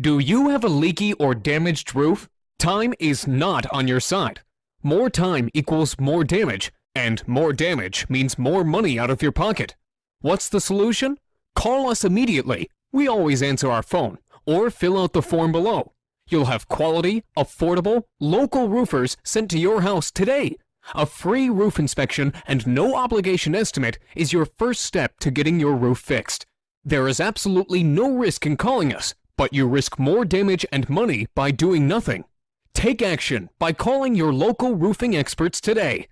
Do you have a leaky or damaged roof? Time is not on your side. More time equals more damage, and more damage means more money out of your pocket. What's the solution? Call us immediately. We always answer our phone, or fill out the form below. You'll have quality, affordable, local roofers sent to your house today. A free roof inspection and no obligation estimate is your first step to getting your roof fixed. There is absolutely no risk in calling us, but you risk more damage and money by doing nothing. Take action by calling your local roofing experts today.